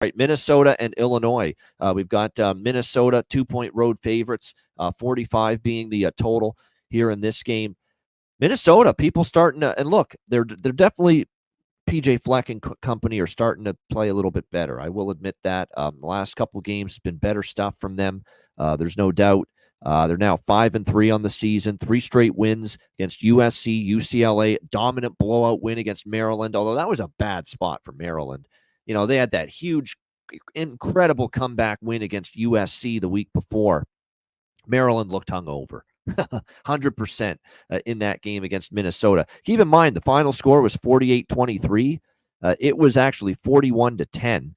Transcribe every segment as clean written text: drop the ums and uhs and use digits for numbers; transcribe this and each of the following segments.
right, Minnesota and Illinois. We've got Minnesota 2-point road favorites, 45 being the total here in this game. Minnesota, people starting to, and look, they're definitely, PJ Fleck and company are starting to play a little bit better. I will admit that. The last couple of games has been better stuff from them. There's no doubt. They're now 5-3 on the season, 3 straight wins against USC, UCLA, dominant blowout win against Maryland, although that was a bad spot for Maryland. You know, they had that huge, incredible comeback win against USC the week before. Maryland looked hungover. 100% in that game against Minnesota. Keep in mind, the final score was 48-23. It was actually 41-10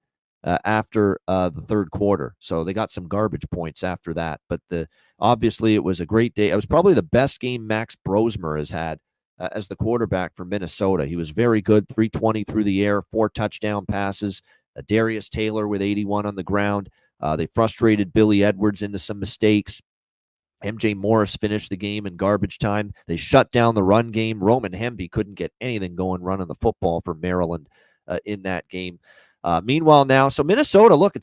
after the third quarter. So they got some garbage points after that. But obviously, it was a great day. It was probably the best game Max Brosmer has had as the quarterback for Minnesota. He was very good, 320 through the air, 4 touchdown passes. Darius Taylor with 81 on the ground. They frustrated Billy Edwards into some mistakes. MJ Morris finished the game in garbage time. They shut down the run game. Roman Hemby couldn't get anything going running the football for Maryland in that game. Meanwhile, now, so Minnesota, look,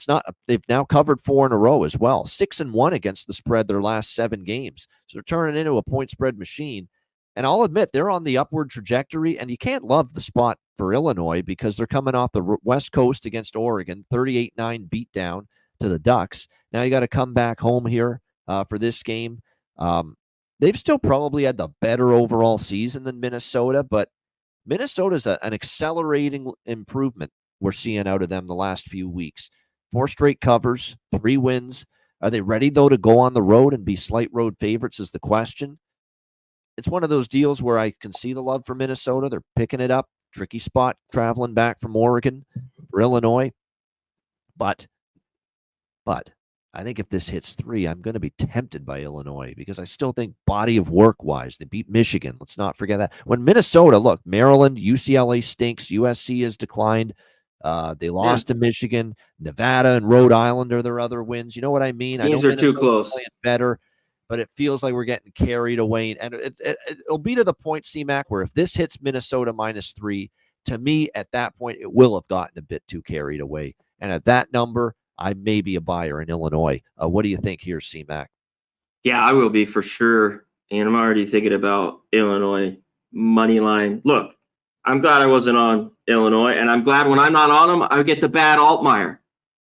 they've now covered 4 in a row as well. 6-1 against the spread their last 7 games. So they're turning into a point spread machine. And I'll admit, they're on the upward trajectory, and you can't love the spot for Illinois because they're coming off the West Coast against Oregon, 38-9 beatdown to the Ducks. Now you got to come back home here for this game. They've still probably had the better overall season than Minnesota, but Minnesota's an accelerating improvement we're seeing out of them the last few weeks. 4 straight covers, 3 wins. Are they ready, though, to go on the road and be slight road favorites is the question. It's one of those deals where I can see the love for Minnesota. They're picking it up. Tricky spot traveling back from Oregon for Illinois. But I think if this hits 3, I'm going to be tempted by Illinois because I still think body of work-wise, they beat Michigan. Let's not forget that. When Minnesota, look, Maryland, UCLA stinks. USC has declined. They lost to Michigan. Nevada and Rhode Island are their other wins. You know what I mean? Teams are too close. Playing better, but it feels like we're getting carried away. And it'll be to the point, C-Mac, where if this hits Minnesota -3, to me, at that point, it will have gotten a bit too carried away. And at that number, I may be a buyer in Illinois. What do you think here, C-Mac? Yeah, I will be for sure. And I'm already thinking about Illinois money line. Look, I'm glad I wasn't on Illinois, and I'm glad when I'm not on them, I get the bad Altmaier,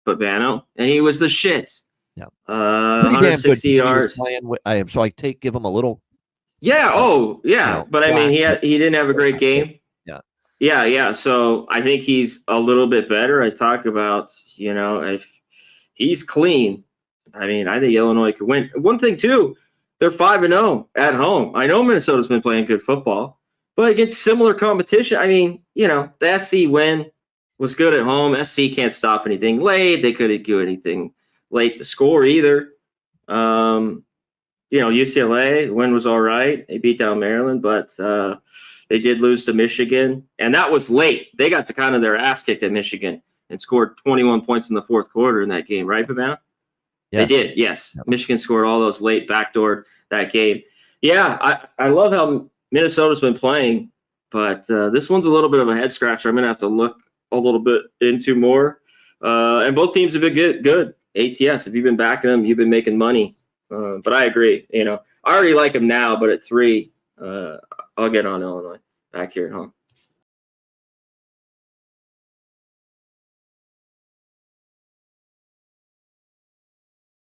Babano, and he was the shit. Yeah, 160 yards. So give him a little. Yeah. Oh, yeah. But I mean, he didn't have a great game. Yeah. So I think he's a little bit better. I talk about, if he's clean, I mean, I think Illinois could win. One thing, too, they're 5-0 at home. I know Minnesota's been playing good football, but against similar competition, I mean, the SC win was good at home. SC can't stop anything late. They couldn't do anything late to score either. UCLA win was all right. They beat down Maryland, but they did lose to Michigan, and that was late. They got their ass kicked at Michigan and scored 21 points in the fourth quarter in that game, right, Pavana? Yes. They did, yes. Yep. Michigan scored all those late backdoor that game. Yeah, I love how Minnesota's been playing, but this one's a little bit of a head scratcher. I'm going to have to look a little bit into more. And both teams have been good. ATS, if you've been backing them, you've been making money. But I agree. I already like them now, but at 3, I'll get on Illinois back here at home.